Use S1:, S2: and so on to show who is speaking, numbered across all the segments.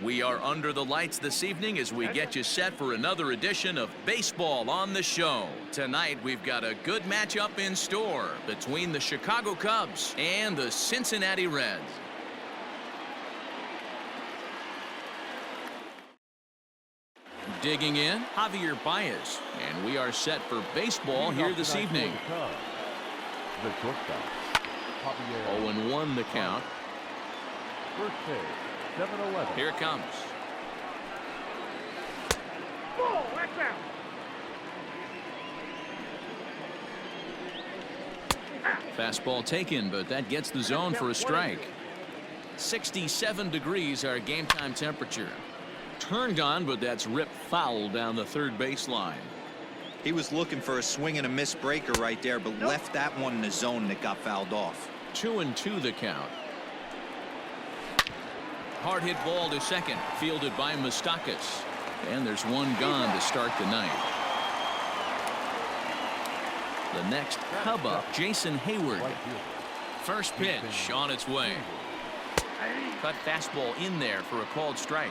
S1: We are under the lights this evening as we get you set for another edition of Baseball on the Show. Tonight, we've got a good matchup in store between the Chicago Cubs and the Cincinnati Reds. Digging in, Javier Baez, and we are set for baseball here this evening.
S2: The shortstop,
S1: 0-1 the count.
S2: First pitch, 7-11.
S1: Here it comes.
S3: Ball, that's out.
S1: Fastball taken, but that gets the zone for a strike. 67 degrees our game time temperature. Turned on, but that's ripped foul down the third baseline.
S4: He was looking for a swing and a miss breaker right there, but left that one in the zone and it got fouled off.
S1: 2-2 the count. Hard hit ball to second, fielded by Moustakas. And there's one gone to start the ninth. The next Cub up, Jason Hayward. First pitch on its way. Cut fastball in there for a called strike.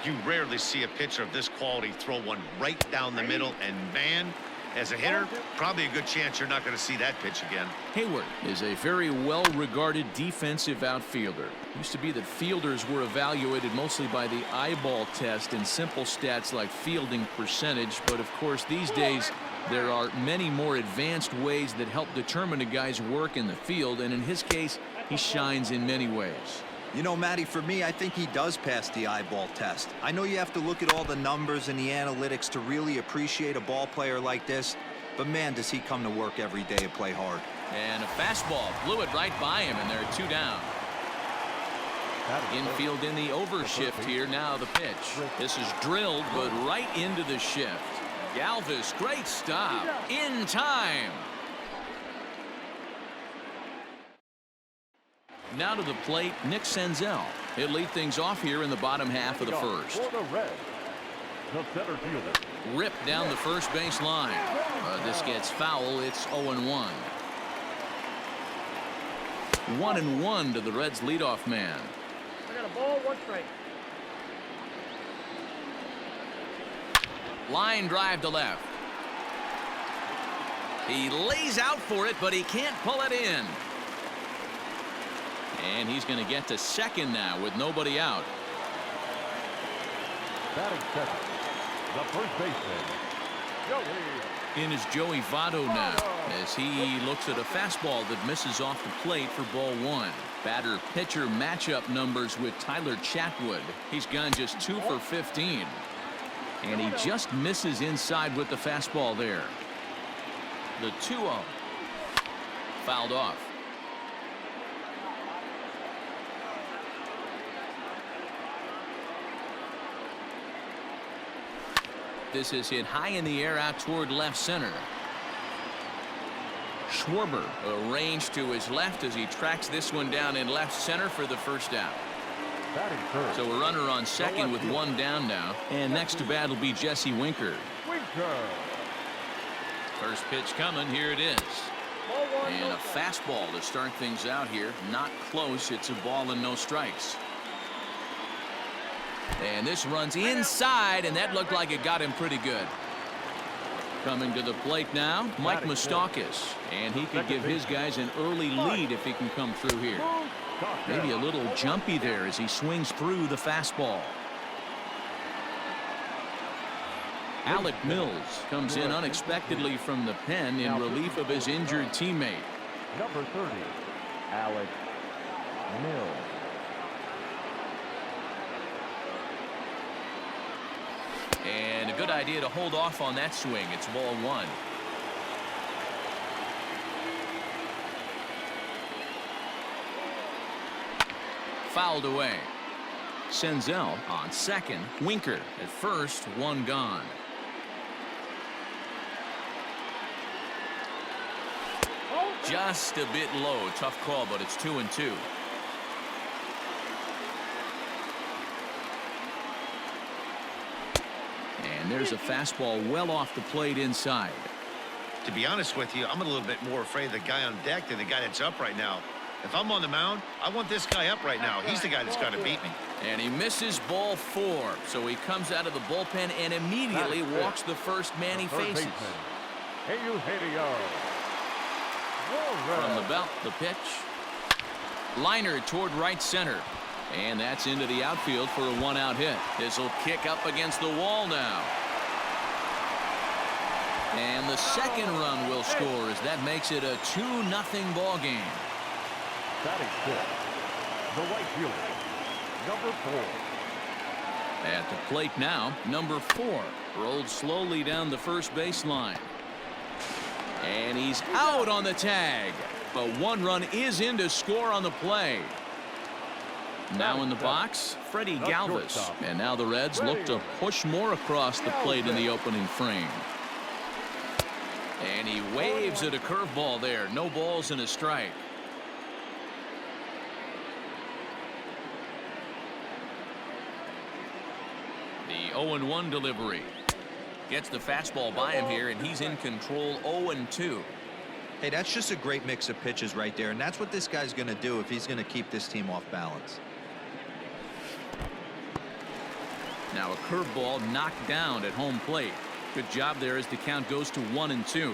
S5: You rarely see a pitcher of this quality throw one right down the middle, and man, as a hitter, probably a good chance you're not going to see that pitch again.
S1: Hayward is a very well-regarded defensive outfielder. Used to be that fielders were evaluated mostly by the eyeball test and simple stats like fielding percentage, but of course these days there are many more advanced ways that help determine a guy's work in the field, and in his case he shines in many ways.
S4: You know, Matty, for me, I think he does pass the eyeball test. I know you have to look at all the numbers and the analytics to really appreciate a ball player like this, but man, does he come to work every day and play hard.
S1: And a fastball blew it right by him, and there are two down. Infield in the overshift here. Now the pitch. This is drilled, but right into the shift. Galvis, great stop in time. Now to the plate, Nick Senzel. He'll lead things off here in the bottom half of the first.
S2: For the Reds, the center fielder.
S1: Ripped down the first base line. This gets foul. It's 0-1. 1-1 to the Reds leadoff man.
S3: I got a ball, one strike.
S1: Line drive to left. He lays out for it, but he can't pull it in. And he's going to get to second now with nobody out.
S2: Batting second, the first baseman, Joey.
S1: In is Joey Votto now as he looks at a fastball that misses off the plate for ball one. Batter pitcher matchup numbers with Tyler Chatwood. He's gone just 2 for 15. And he just misses inside with the fastball there. The 2-0. Fouled off. This is hit high in the air out toward left center. Schwarber arranged to his left as he tracks this one down in left center for the first out. So a runner on second with one down now. And next to bat will be Jesse Winker. First pitch coming. Here it is. And a fastball to start things out here. Not close. It's a ball and no strikes. And this runs inside, and that looked like it got him pretty good. Coming to the plate now, Mike Moustakas. And he could give his guys an early lead if he can come through here. Maybe a little jumpy there as he swings through the fastball. Alec Mills comes in unexpectedly from the pen in relief of his injured teammate.
S2: Number 30, Alec Mills.
S1: And a good idea to hold off on that swing. It's ball one. Fouled away. Senzel on second. Winker at first. One gone. Just a bit low. Tough call, but it's 2-2. And there's a fastball well off the plate inside.
S5: To be honest with you, I'm a little bit more afraid of the guy on deck than the guy that's up right now. If I'm on the mound, I want this guy up right now. He's the guy that's got to beat me.
S1: And he misses ball 4. So he comes out of the bullpen and immediately walks the first man he faces.
S2: Eugenio.
S1: From the belt, the pitch. Liner toward right center. And that's into the outfield for a 1-out hit. This will kick up against the wall now. And the second run will score as that makes it a 2-0 ball game.
S2: Batting fifth, the right fielder, number 4.
S1: At the plate now, number 4 rolled slowly down the first baseline. And he's out on the tag. But 1 run is in to score on the play. Now in the box, Freddie Galvis. And now the Reds look to push more across the plate in the opening frame. And he waves at a curveball there. No balls and a strike. The 0-1 delivery. Gets the fastball by him here, and he's in control. 0-2.
S4: Hey, that's just a great mix of pitches right there, and that's what this guy's going to do if he's going to keep this team off balance.
S1: Now a curveball knocked down at home plate. Good job there as the count goes to 1-2.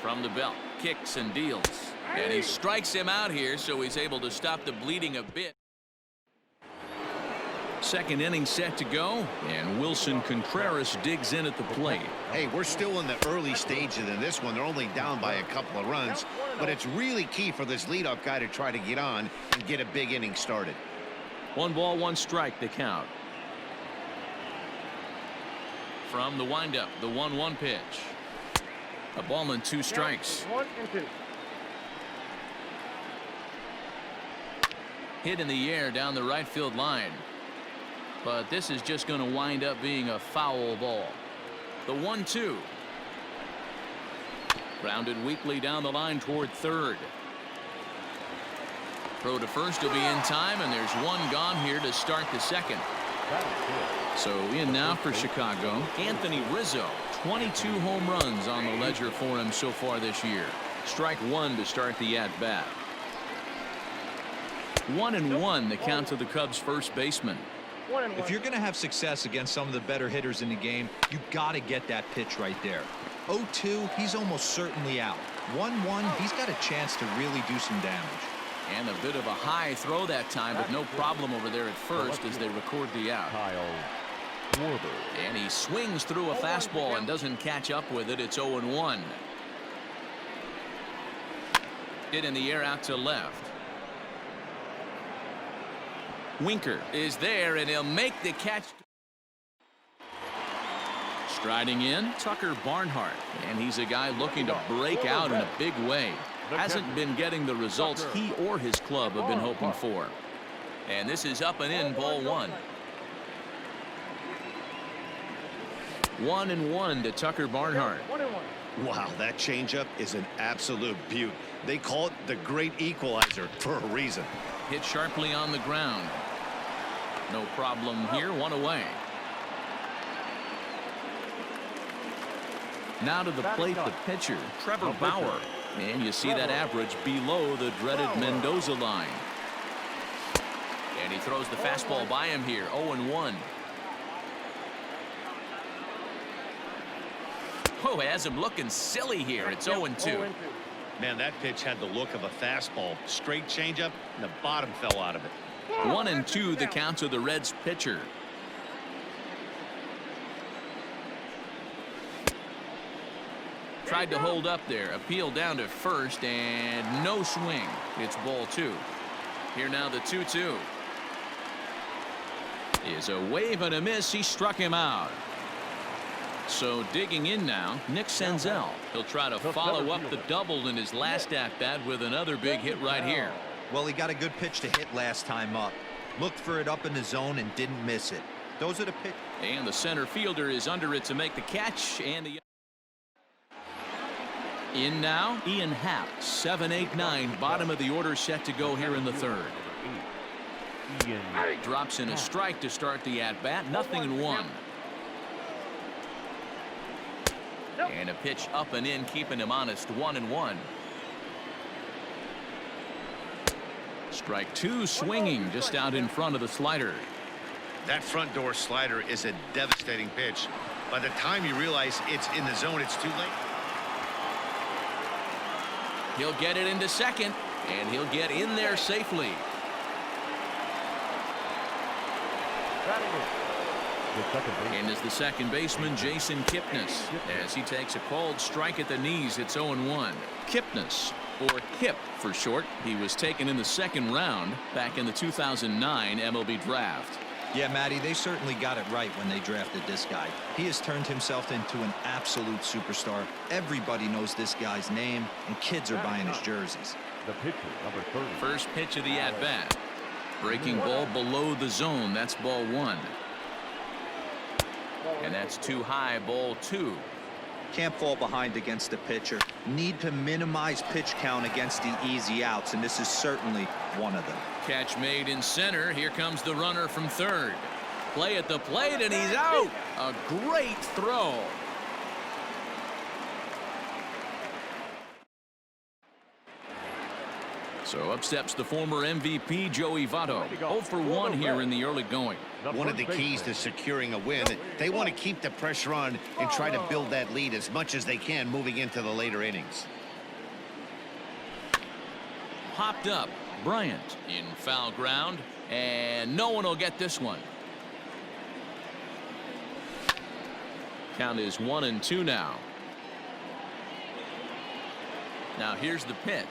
S1: From the belt, kicks and deals. And he strikes him out here, so he's able to stop the bleeding a bit. Second inning set to go, and Wilson Contreras digs in at the plate.
S5: Hey, we're still in the early stages of this one. They're only down by a couple of runs, but it's really key for this leadoff guy to try to get on and get a big inning started.
S1: 1 ball, 1 strike, the count. From the windup, the 1-1 pitch. A ball and 2 strikes.
S3: 1 and 2.
S1: Hit in the air down the right field line. But this is just going to wind up being a foul ball. The 1-2. Grounded weakly down the line toward third. Throw to first will be in time, and there's 1 gone here to start the second. So in now for Chicago, Anthony Rizzo. 22 home runs on the ledger for him so far this year. Strike 1 to start the at-bat. 1-1 the count to the Cubs first baseman.
S4: If you're going to have success against some of the better hitters in the game, you got to get that pitch right there. 0-2, he's almost certainly out. 1-1, he's got a chance to really do some damage.
S1: And a bit of a high throw that time, but no problem over there at first as they record the out. And he swings through a fastball and doesn't catch up with it. It's 0-1. Hit in the air out to left. Winker is there, and he'll make the catch. Striding in, Tucker Barnhart, and he's a guy looking to break out in a big way. Hasn't been getting the results he or his club have been hoping for. And this is up and in, ball 1. 1-1 to Tucker Barnhart.
S3: 1-1.
S5: Wow, that changeup is an absolute beaut. They call it the great equalizer for a reason.
S1: Hit sharply on the ground. No problem here, 1 away. Now to the plate, the pitcher, Trevor Bauer. And you see that average below the dreaded Mendoza line. And he throws the fastball by him here, 0-1. Oh, has him looking silly here. It's 0-2.
S5: Man, that pitch had the look of a fastball. Straight changeup, and the bottom fell out of it.
S1: 1-2 the count to the Reds pitcher. Tried to hold up there. Appeal down to first, and no swing. It's ball 2. Here now the 2-2. Is a wave and a miss. He struck him out. So digging in now, Nick Senzel. He'll try to follow up the double in his last at-bat with another big hit right here.
S4: Well, he got a good pitch to hit last time up. Looked for it up in the zone and didn't miss it. Those are the pitch.
S1: And the center fielder is under it to make the catch. And the in now, Ian Happ. 7-8-9, bottom of the order set to go here in the third. Drops in a strike to start the at-bat. 0-1. And a pitch up and in, keeping him honest. 1-1. Strike two, swinging just out in front of the slider.
S5: That front door slider is a devastating pitch. By the time you realize it's in the zone, it's too late.
S1: He'll get it into second, and he'll get in there safely. In is the second baseman, Jason Kipnis, as he takes a called strike at the knees. It's 0-1. Kipnis, or Kip for short. He was taken in the second round back in the 2009 MLB draft.
S4: Yeah, Matty, they certainly got it right when they drafted this guy. He has turned himself into an absolute superstar. Everybody knows this guy's name, and kids are buying his jerseys.
S2: The pitcher, number 30.
S1: First pitch of the at-bat. Breaking ball below the zone. That's ball one. And that's too high, ball two.
S4: Can't fall behind against the pitcher. Need to minimize pitch count against the easy outs, and this is certainly one of them.
S1: Catch made in center. Here comes the runner from third. Play at the plate, and he's out. A great throw. So up steps the former MVP, Joey Votto. 0 for 1 here in the early going.
S5: One of the keys to securing a win, they want to keep the pressure on and try to build that lead as much as they can moving into the later innings.
S1: Popped up. Bryant in foul ground, and no one will get this one. Count is 1-2 now. Now here's the pitch.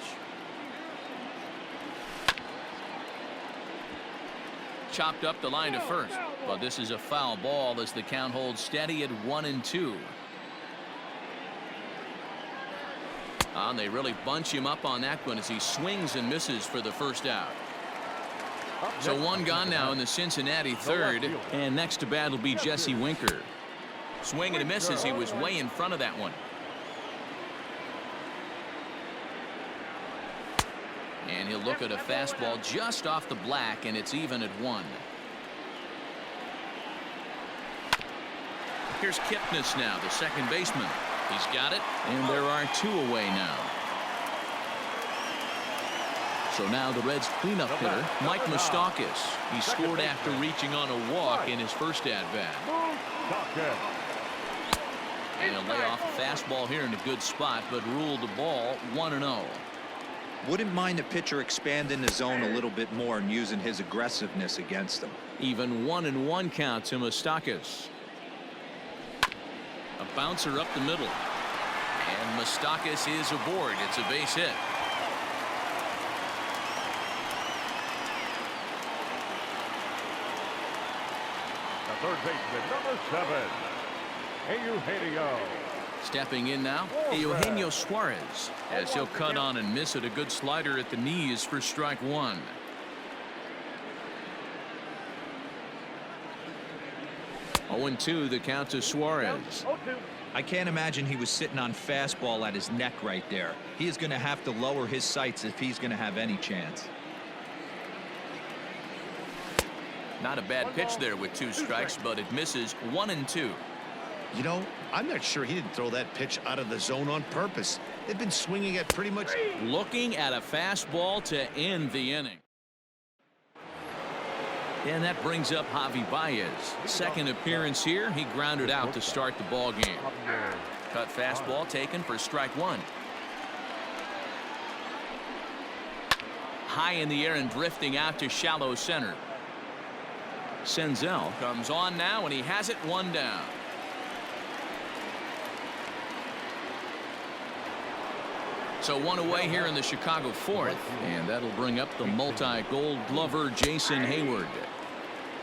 S1: Chopped up the line to first, but this is a foul ball as the count holds steady at 1-2. And they really bunch him up on that one as he swings and misses for the first out. So one gone now in the Cincinnati third, and next to bat will be Jesse Winker. Swing and a miss as he was way in front of that one. And he'll look at a fastball just off the black, and it's even at 1. Here's Kipnis now, the second baseman. He's got it, and there are 2 away now. So now the Reds' cleanup hitter, Mike Moustakas. He scored after reaching on a walk in his first at-bat. And he'll lay off a fastball here in a good spot, but ruled the ball 1-0.
S4: Wouldn't mind the pitcher expanding the zone a little bit more and using his aggressiveness against them.
S1: Even 1-1 count to Moustakas. A bouncer up the middle. And Moustakas is aboard. It's a base hit.
S2: The third baseman, number 7, Eugenio.
S1: Stepping in now, Eugenio Suarez, as he'll cut on and miss it. A good slider at the knees for strike 1. Oh, 0-2 the count to Suarez.
S4: I can't imagine he was sitting on fastball at his neck right there. He is going to have to lower his sights if he's going to have any chance.
S1: Not a bad pitch there with 2 strikes, but it misses. 1-2.
S5: You know, I'm not sure he didn't throw that pitch out of the zone on purpose. They've been swinging it pretty much.
S1: Looking at a fastball to end the inning. And that brings up Javi Baez. Second appearance here. He grounded out to start the ball game. Cut fastball taken for strike 1. High in the air and drifting out to shallow center. Senzel comes on now, and he has it 1 down. So 1 away here in the Chicago fourth, and that'll bring up the multi-gold glover Jason Hayward.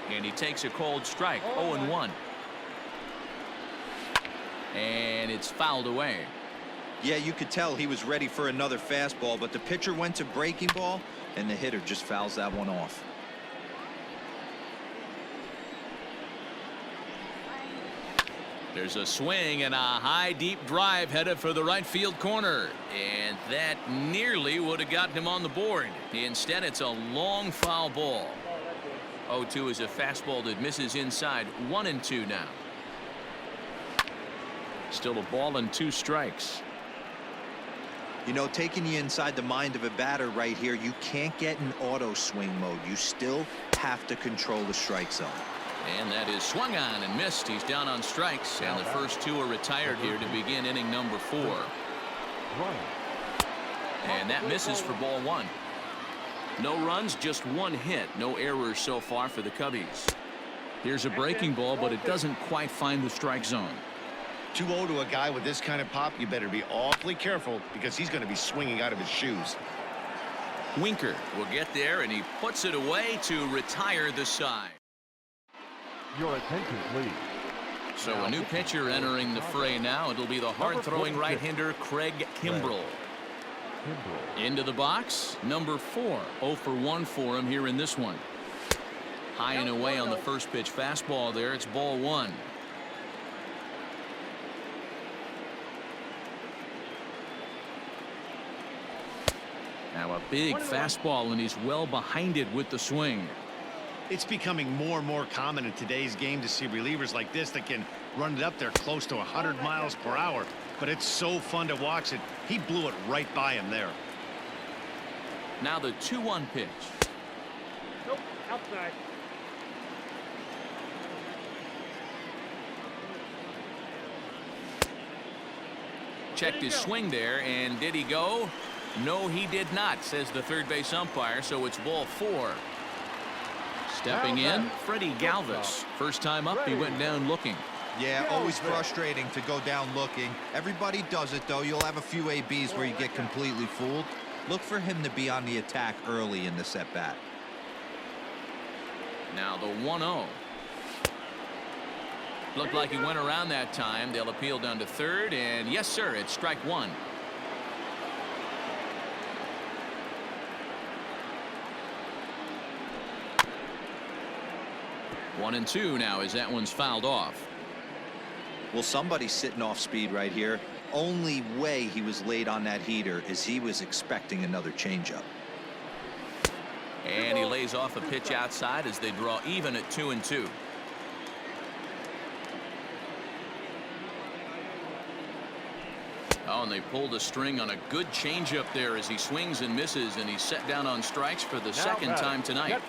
S1: And he takes a cold strike. 0-1. And it's fouled away.
S4: Yeah, you could tell he was ready for another fastball, but the pitcher went to breaking ball, and the hitter just fouls that one off.
S1: There's a swing and a high deep drive headed for the right field corner, and that nearly would have gotten him on the board. Instead, it's a long foul ball. 0-2 is a fastball that misses inside. 1-2 now. Still a ball and 2 strikes.
S4: You know, taking you inside the mind of a batter right here, you can't get in auto swing mode. You still have to control the strike zone.
S1: And that is swung on and missed. He's down on strikes, and the first two are retired here to begin inning number 4. And that misses for ball 1. No runs, just 1 hit. No errors so far for the Cubbies. Here's a breaking ball, but it doesn't quite find the strike zone.
S5: 2-0 to a guy with this kind of pop, you better be awfully careful because he's going to be swinging out of his shoes.
S1: Winker will get there, and he puts it away to retire the side.
S2: Your attention, please.
S1: So a new pitcher entering the fray now. It'll be the hard-throwing right-hander Craig Kimbrel. Into the box, number 4. 0 for 1 for him here in this one. High and away on the first pitch fastball there. It's ball 1. Now a big fastball, and he's well behind it with the swing.
S5: It's becoming more and more common in today's game to see relievers like this that can run it up there close to 100 miles per hour. But it's so fun to watch it. He blew it right by him there.
S1: Now the 2-1 pitch.
S3: Nope, outside.
S1: Checked his swing there, and did he go? No, he did not, says the third base umpire, so it's ball 4. Stepping in, Freddie Galvis. First time up, he went down looking.
S4: Yeah, always frustrating to go down looking. Everybody does it, though. You'll have a few ABs where you get completely fooled. Look for him to be on the attack early in the at-bat.
S1: Now the 1-0. Looked like he went around that time. They'll appeal down to third, and yes, sir, it's strike 1. One and 2 now as that one's fouled off.
S4: Well, somebody's sitting off speed right here. Only way he was late on that heater is he was expecting another changeup.
S1: And he lays off a pitch outside as they draw even at 2 and 2. Oh, and they pulled a string on a good changeup there as he swings and misses, and he's set down on strikes for the second time tonight.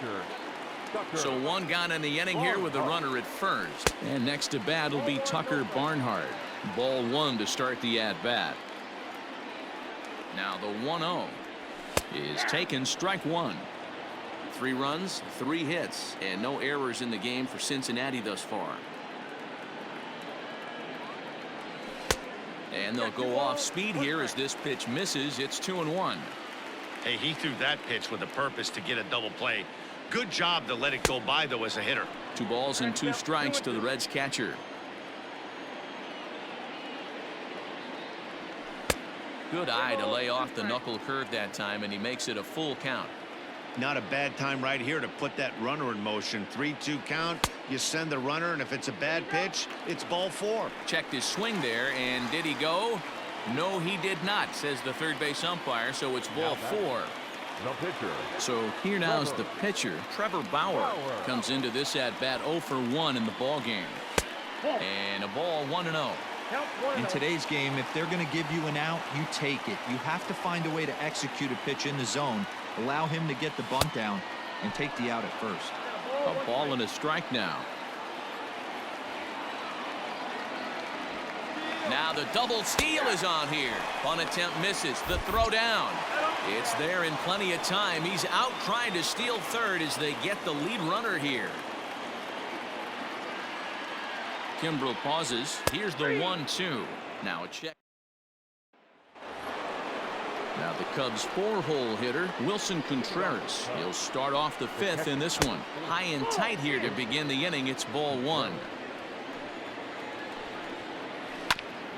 S1: So one gone in the inning here with a runner at first. And next to bat will be Tucker Barnhart. Ball 1 to start the at-bat. Now the 1-0 is taken, strike 1. 3 runs, 3 hits, and no errors in the game for Cincinnati thus far. And they'll go off speed here as this pitch misses. It's 2-1.
S5: Hey, he threw that pitch with a purpose to get a double play. Good job to let it go by, though, as a hitter.
S1: 2 balls and 2 strikes to the Reds catcher. Good eye to lay off the knuckle curve that time, and he makes it a full count.
S5: Not a bad time right here to put that runner in motion. 3-2 count. You send the runner, and if it's a bad pitch, it's ball 4.
S1: Checked his swing there, and did he go? No, he did not, says the third base umpire, so it's ball 4.
S2: The pitcher.
S1: So here now is the pitcher, Trevor Bauer, comes into this at bat 0 for 1 in the ball game. And a ball 1-0.
S4: In today's game, if they're going to give you an out, you take it. You have to find a way to execute a pitch in the zone, allow him to get the bunt down, and take the out at first.
S1: A ball and a strike now. Now the double steal is on here. Bunt attempt misses. The throw down. It's there in plenty of time. He's out trying to steal third as they get the lead runner here. Kimbrel pauses. Here's the 1-2. Now a check. Now the Cubs' 4-hole hitter, Wilson Contreras. He'll start off the 5th in this one. High and tight here to begin the inning. It's ball 1.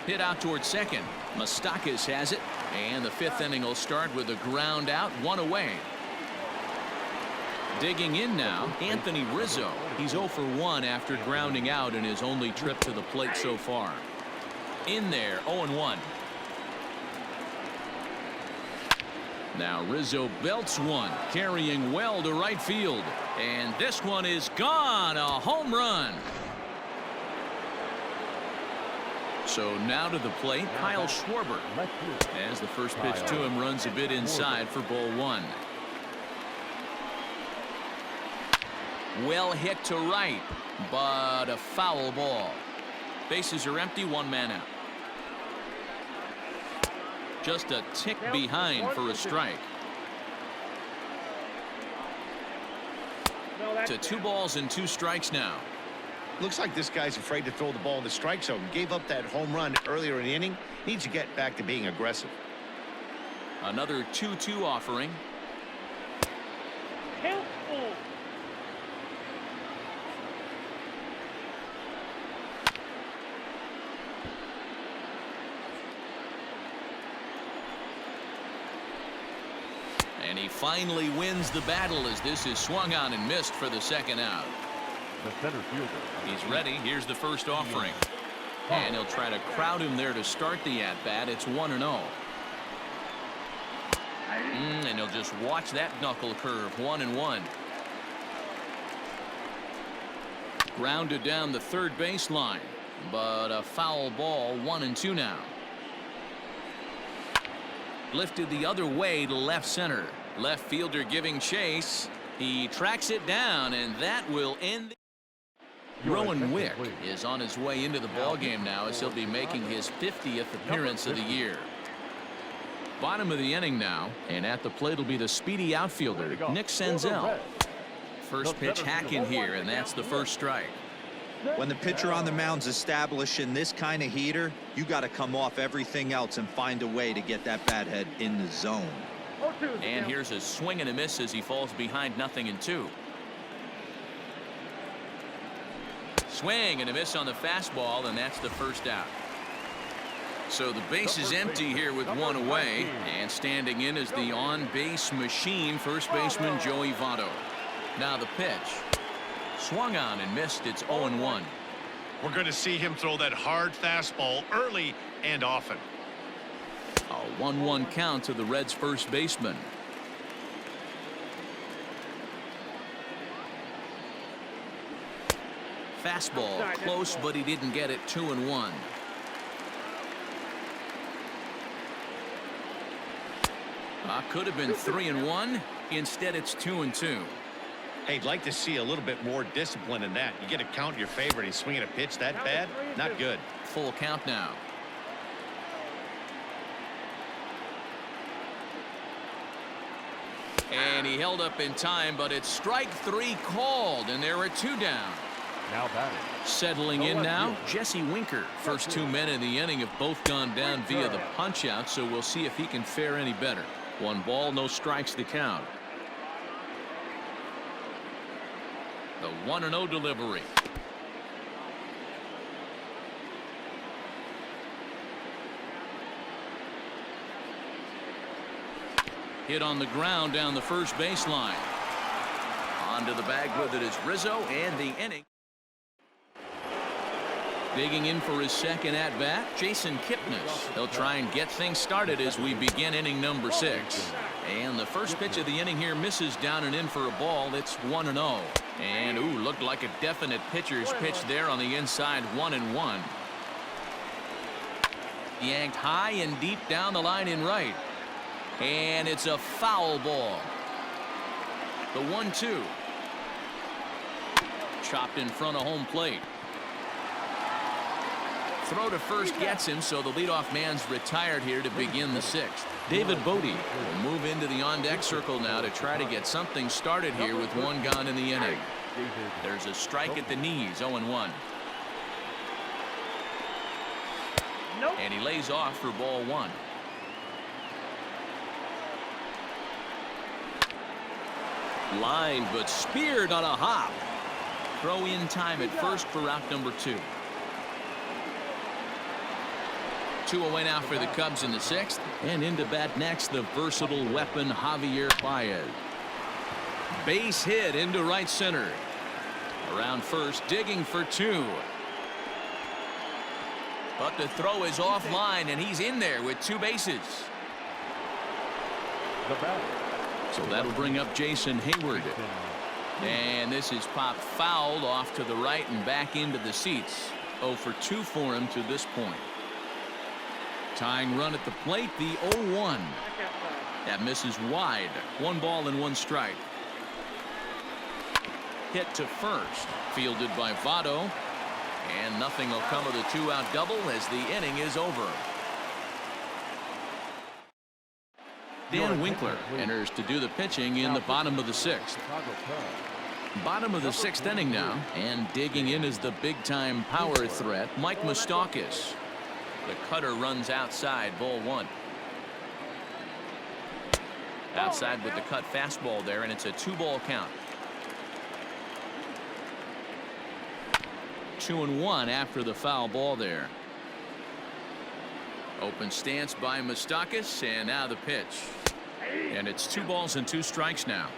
S1: Hit out towards second. Moustakas has it, and the 5th inning will start with a ground out, 1 away. Digging in now, Anthony Rizzo. He's 0 for 1 after grounding out in his only trip to the plate so far. In there, 0-1. Now Rizzo belts one, carrying well to right field, and this one is gone. A home run. So now to the plate, Kyle Schwarber.
S2: Left field.
S1: As the first pitch to him runs a bit inside for ball one. Well hit to right, but a foul ball. Bases are empty, one man out. Just a tick behind for a strike.
S3: No, that's
S1: To 2 balls and 2 strikes now.
S5: Looks like this guy's afraid to throw the ball in the strike zone. Gave up that home run earlier in the inning. Needs to get back to being aggressive.
S1: Another 2-2 offering.
S3: helpful.
S1: And he finally wins the battle as this is swung on and missed for the second out.
S2: The center fielder.
S1: He's ready. Here's the first offering. And he'll try to crowd him there to start the at-bat. It's 1-0. And he'll just watch that knuckle curve. 1-1. Grounded down the third baseline. But a foul ball. 1-2 now. Lifted the other way to left center. Left fielder giving chase. He tracks it down, and that will end. Rowan Wick is on his way into the ball game now as he'll be making his 50th appearance of the year. Bottom of the inning now, and at the plate will be the speedy outfielder Nick Senzel. First pitch hack in here, and that's the first strike.
S4: When the pitcher on the mound's establishing this kind of heater, you got to come off everything else and find a way to get that bat head in the zone.
S1: And here's a swing and a miss as he falls behind 0-2. Swing and a miss on the fastball, and that's the first out. So the base is empty here with one away, and standing in is the on-base machine, first baseman Joey Votto. Now the pitch. Swung on and missed. It's 0-1.
S5: We're going to see him throw that hard fastball early and often.
S1: A 1-1 count to the Reds' first baseman. Fastball close, but he didn't get it. 2-1. Could have been 3-1. Instead, it's 2-2.
S5: Hey, I'd like to see a little bit more discipline in that. You get a count your favorite. He's swinging a pitch that bad. Not good.
S1: Full count now. And he held up in time, but it's strike 3 called, and there are 2 down.
S2: Now batting.
S1: Settling in now, Jesse Winker. First 2 men in the inning have both gone down via the punch-out, so we'll see if he can fare any better. 1 ball, no strikes to count. The 1-0 delivery. Hit on the ground down the first baseline. Onto the bag with it is Rizzo, and the inning. Digging in for his second at-bat, Jason Kipnis. He'll try and get things started as we begin inning number 6. And the first pitch of the inning here misses down and in for a ball. It's 1-0. And, ooh, looked like a definite pitcher's pitch there on the inside. 1-1. Yanked high and deep down the line in right. And it's a foul ball. The 1-2. Chopped in front of home plate. Throw to first gets him, so the leadoff man's retired here to begin the 6th. David Bodie will move into the on-deck circle now to try to get something started here with 1 gone in the inning. There's a strike at the knees, 0-1. And he lays off for ball 1. Line, but speared on a hop. Throw in time at first for out number 2. 2 away now for the Cubs in the 6th. And into bat next, the versatile weapon Javier Baez. Base hit into right center. Around first, digging for 2. But the throw is offline, and he's in there with 2 bases.
S2: The batter.
S1: So that'll bring up Jason Hayward. And this is popped fouled off to the right and back into the seats. 0 for 2 for him to this point. Tying run at the plate, the 0-1. That misses wide. 1 ball and 1 strike. Hit to first. Fielded by Votto. And nothing will come of the 2-out double as the inning is over. Dan Winkler enters to do the pitching in the bottom of the 6th. Bottom of the 6th inning now, and digging in is the big-time power threat, Mike Moustakas. The cutter runs outside, ball 1. Outside with the cut fastball there, and it's a 2-ball count. 2-1 after the foul ball there. Open stance by Moustakas, and now the pitch. And it's 2 balls and 2 strikes now.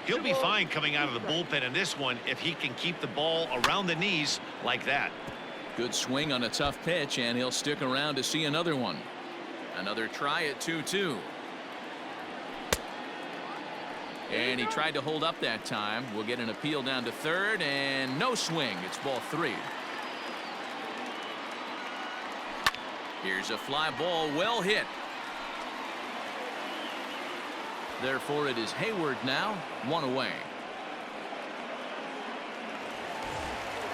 S5: He'll be fine coming out of the bullpen in this one if he can keep the ball around the knees like that.
S1: Good swing on a tough pitch, and he'll stick around to see another one. Another try at 2-2. And he tried to hold up that time. We'll get an appeal down to third, and no swing. It's ball 3. Here's a fly ball, well hit. Therefore, it is Hayward now, 1 away.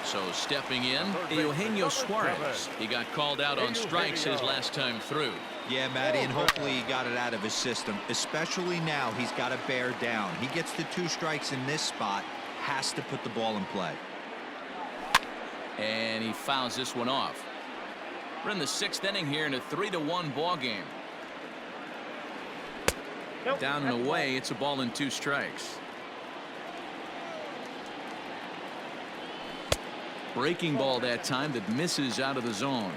S1: So stepping in, Eugenio Suarez. He got called out on strikes his last time through.
S4: Yeah, Matty, and hopefully he got it out of his system. Especially now, he's got to bear down. He gets the 2 strikes in this spot, has to put the ball in play.
S1: And he fouls this one off. We're in the 6th inning here in a 3-1 ball game. Down and away, it's a ball and 2 strikes. Breaking ball that time that misses out of the zone.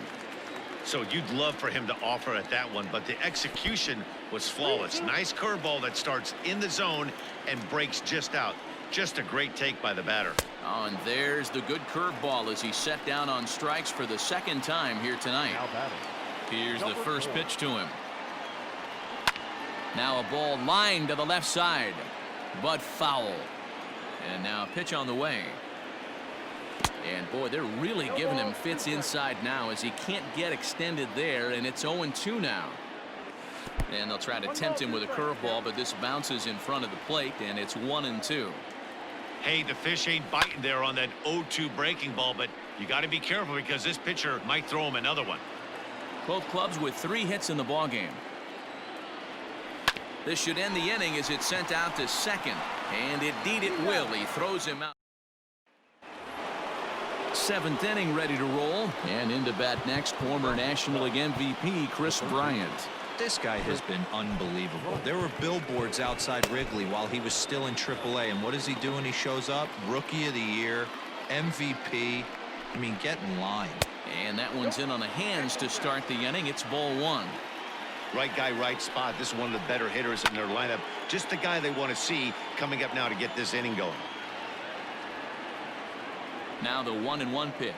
S5: So you'd love for him to offer at that one, but the execution was flawless. Nice curveball that starts in the zone and breaks just out. Just a great take by the batter.
S1: Oh, and there's the good curveball as he set down on strikes for the 2nd time here tonight.
S2: Now batting.
S1: Here's the first pitch to him. Now a ball lined to the left side, but foul. And now a pitch on the way. And boy, they're really giving him fits inside now as he can't get extended there, and it's 0-2 now. And they'll try to tempt him with a curveball, but this bounces in front of the plate, and it's 1-2.
S5: Hey, the fish ain't biting there on that 0-2 breaking ball, but you got to be careful because this pitcher might throw him another one.
S1: Both clubs with 3 hits in the ballgame. This should end the inning as it's sent out to second, and indeed it will. He throws him out. 7th inning ready to roll, and into bat next, former National League MVP Kris Bryant.
S4: This guy has been unbelievable. There were billboards outside Wrigley while he was still in AAA, and what is he doing? He shows up, Rookie of the Year, MVP. I mean, get in line.
S1: And that one's in on the hands to start the inning. It's ball 1.
S5: Right guy, right spot. This is one of the better hitters in their lineup. Just the guy they want to see coming up now to get this inning going.
S1: Now the 1-1 pitch.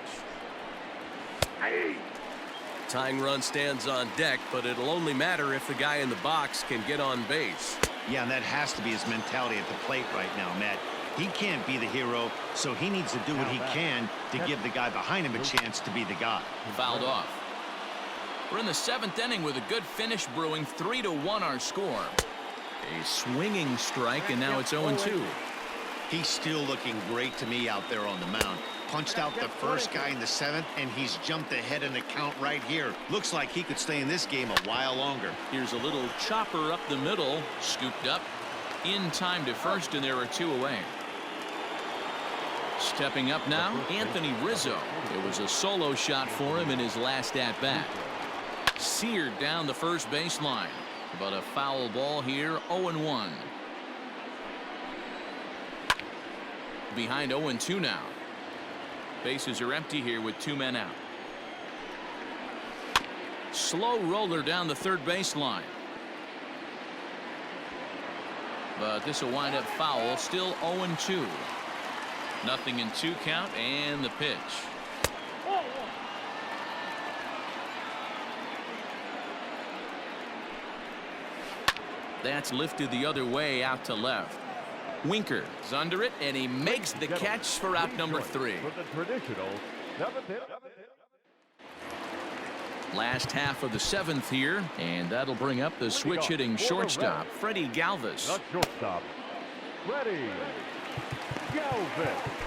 S6: Tying run stands on deck, but it'll only matter if the guy in the box can get on base.
S5: Yeah, and that has to be his mentality at the plate right now, Matt. He can't be the hero, so he needs to do what he can to give the guy behind him a chance to be the guy.
S1: Fouled off. We're in the 7th inning with a good finish brewing. 3-1 our score. A swinging strike, and now it's 0-2.
S5: He's still looking great to me out there on the mound. Punched out the first guy in the 7th, and he's jumped ahead in the count right here. Looks like he could stay in this game a while longer.
S1: Here's a little chopper up the middle, scooped up in time to first, and there are 2 away. Stepping up now, Anthony Rizzo. It was a solo shot for him in his last at-bat. Seared down the first baseline, but a foul ball here. 0-1. Behind 0-2 now. Bases are empty here with 2 men out. Slow roller down the third baseline. But this will wind up foul. Still 0-2. Nothing in 2 count, and the pitch. That's lifted the other way out to left. Winker is under it, and he makes the catch for out number 3.
S2: For the traditional 7th inning.
S1: Last half of the 7th here, and that'll bring up the switch hitting shortstop, Freddie Galvis.
S2: The shortstop, Freddie Galvis.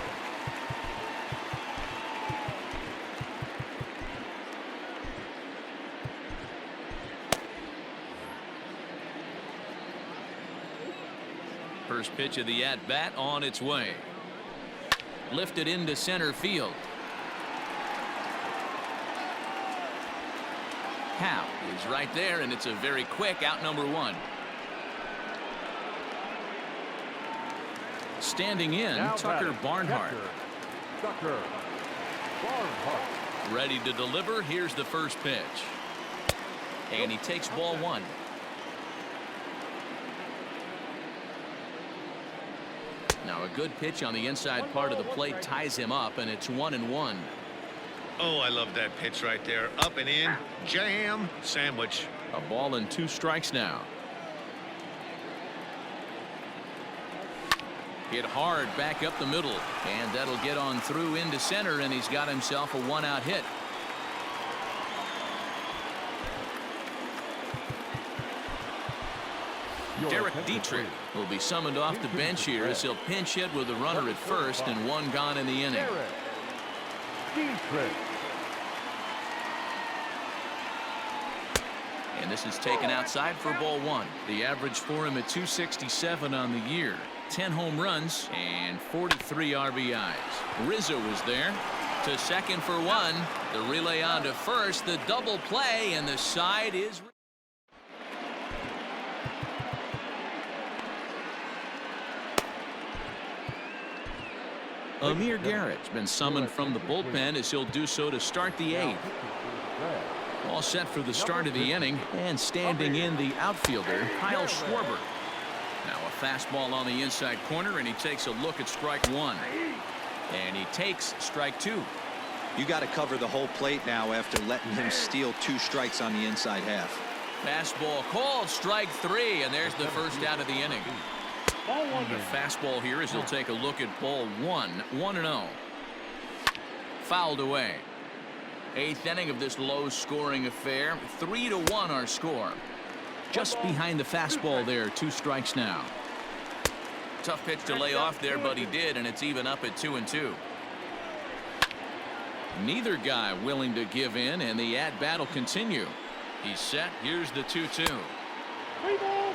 S1: First pitch of the at-bat on its way. Lifted into center field. Howe is right there, and it's a very quick out number 1. Standing in,
S2: Now
S1: Tucker
S2: batting,
S1: Barnhart.
S2: Tucker Barnhart.
S1: Ready to deliver. Here's the first pitch. And he takes ball 1. Now a good pitch on the inside part of the plate ties him up, and it's 1-1.
S5: Oh, I love that pitch right there. Up and in, jam, sandwich.
S1: A ball and 2 strikes now. Hit hard back up the middle, and that'll get on through into center, and he's got himself a 1-out hit. Derek Dietrich will be summoned off the bench here as he'll pinch hit with a runner at first and 1 gone in the inning.
S2: Derek Dietrich.
S1: And this is taken outside for ball 1. The average for him at 267 on the year. 10 home runs and 43 RBIs. Rizzo is there to second for 1. The relay on to first. The double play, and the side is. Amir Garrett's been summoned from the bullpen as he'll do so to start the 8th. All set for the start of the inning, and standing in the outfielder, Kyle Schwarber. Now a fastball on the inside corner, and he takes a look at strike 1. And he takes strike 2.
S4: You got to cover the whole plate now after letting him steal 2 strikes on the inside half.
S1: Fastball called, strike 3, and there's the first out of the inning. The fastball here as he'll take a look at ball 1, 1-0. Fouled away. 8th inning of this low-scoring affair. 3-1 our score. Just behind the fastball there. 2 strikes now. Tough pitch to lay off there, but he did, and it's even up at 2-2. Neither guy willing to give in, and the at-bat will continue. He's set. Here's the 2-2.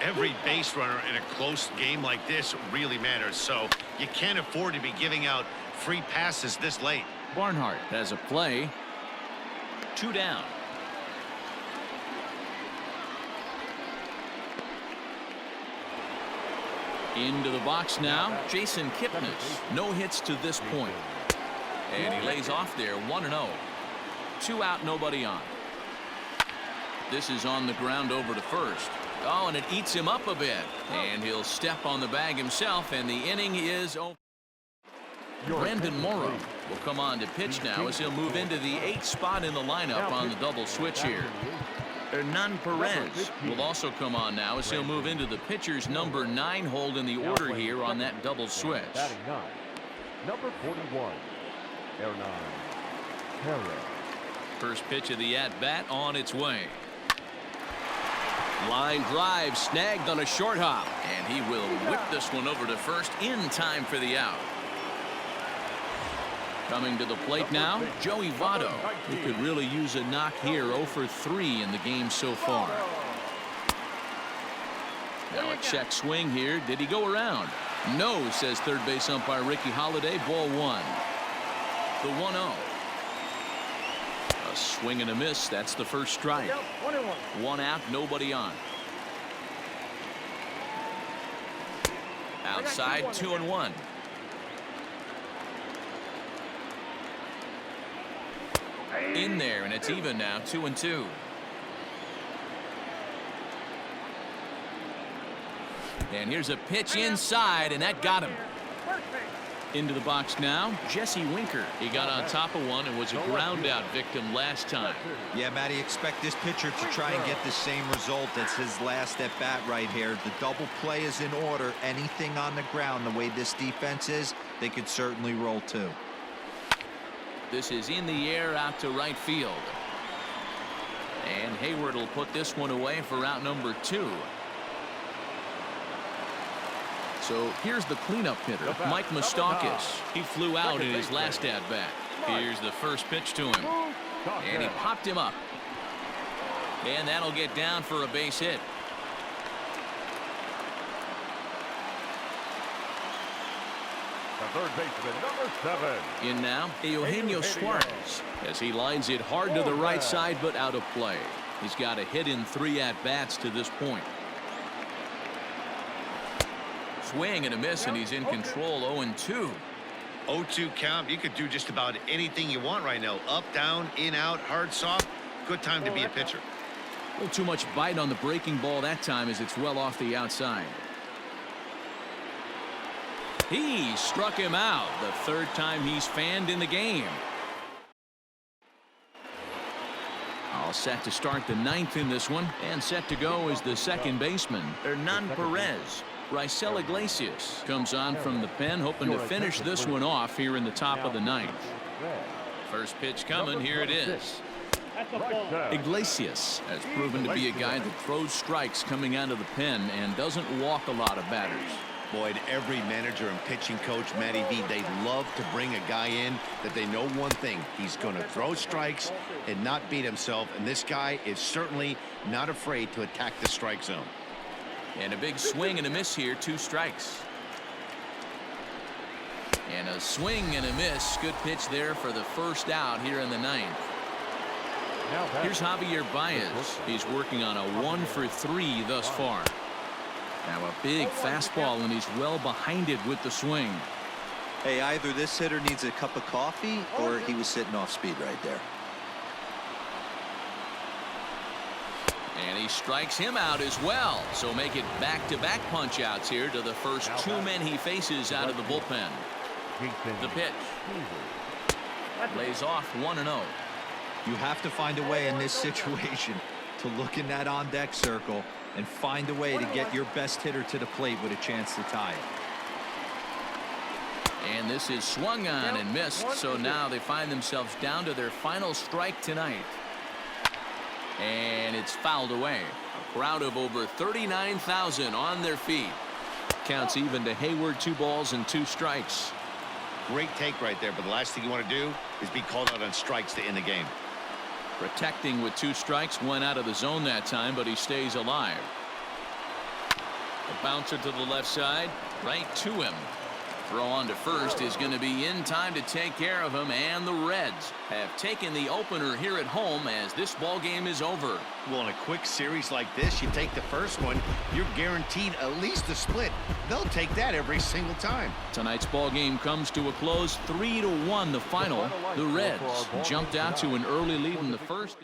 S5: Every base runner in a close game like this really matters, so you can't afford to be giving out free passes this late.
S1: Barnhart has a play. 2 down. Into the box now, Jason Kipnis. No hits to this point. And he lays off there, 1-0. 2 out, nobody on. This is on the ground over to first. Oh, and it eats him up a bit. And he'll step on the bag himself, and the inning is over. Brandon Morrow will come on to pitch now as he'll move into the 8th spot in the lineup on the double switch here. Hernan Perez will also come on now as he'll move into the pitcher's number 9 hold in the order here on that double switch.
S2: Batting 9, number 41, Hernan Perez.
S1: First pitch of the at-bat on its way. Line drive snagged on a short hop, and he will whip this one over to first in time for the out. Coming to the plate now, Joey Votto, who could really use a knock here. 0 for 3 in the game so far. Now a check swing here. Did he go around? No, says third base umpire Ricky Holiday. Ball 1. The 1-0. A swing and a miss. That's the first strike. 1 out, nobody on. Outside, 2-1. In there, and it's even now, 2-2. And here's a pitch inside, and that got him. Into the box now, Jesse Winker. He got on top of one and was a ground out victim last time.
S4: Yeah, Matty, expect this pitcher to try and get the same result as his last at bat right here. The double play is in order. Anything on the ground, the way this defense is, they could certainly roll too.
S1: This is in the air out to right field. And Hayward will put this one away for out number 2. So here's the cleanup hitter, Mike Moustakas. He flew out in his last at-bat. Here's the first pitch to him. And he popped him up. And that'll get down for a base hit.
S2: The third baseman, number 7.
S1: In now, Eugenio Suarez, as he lines it hard to the right side, but out of play. He's got a hit in 3 at-bats to this point. Swing and a miss, and he's in control. 0-2.
S5: 0-2 count. You could do just about anything you want right now. Up, down, in, out, hard, soft. Good time to be a pitcher.
S1: A little too much bite on the breaking ball that time as it's well off the outside. He struck him out, the 3rd time he's fanned in the game. All set to start the 9th in this one, and set to go is the second baseman, Hernan Perez. Raisel Iglesias comes on from the pen, hoping to finish this one off here in the top of the 9th. First pitch coming, here it is.
S3: That's a ball.
S1: Iglesias has proven to be a guy that throws strikes coming out of the pen and doesn't walk a lot of batters.
S5: Boyd, every manager and pitching coach, Matty V, they love to bring a guy in that they know one thing. He's going to throw strikes and not beat himself, and this guy is certainly not afraid to attack the strike zone.
S1: And a big swing and a miss here, 2 strikes. And a swing and a miss. Good pitch there for the first out here in the 9th. Here's Javier Baez. He's working on a 1 for 3 thus far. Now a big fastball, and he's well behind it with the swing.
S7: Hey, either this hitter needs a cup of coffee or he was sitting off speed right there.
S1: And he strikes him out as well. So make it back-to-back punch-outs here to the first 2 men he faces out of the bullpen. The pitch. Lays off 1-0.
S4: You have to find a way in this situation to look in that on-deck circle and find a way to get your best hitter to the plate with a chance to tie it.
S1: And this is swung on and missed. So now they find themselves down to their final strike tonight. And it's fouled away. A crowd of over 39,000 on their feet. Counts even to Hayward. 2 balls and 2 strikes.
S5: Great take right there, but the last thing you want to do is be called out on strikes to end the game.
S1: Protecting with 2 strikes, went out of the zone that time, but he stays alive. A bouncer to the left side, right to him. Throw on to first is going to be in time to take care of him, and the Reds have taken the opener here at home as this ball game is over.
S5: Well, in a quick series like this, you take the first one, you're guaranteed at least a split. They'll take that every single time.
S1: Tonight's ball game comes to a close, 3-1 the final. The Reds jumped out to an early lead in the first.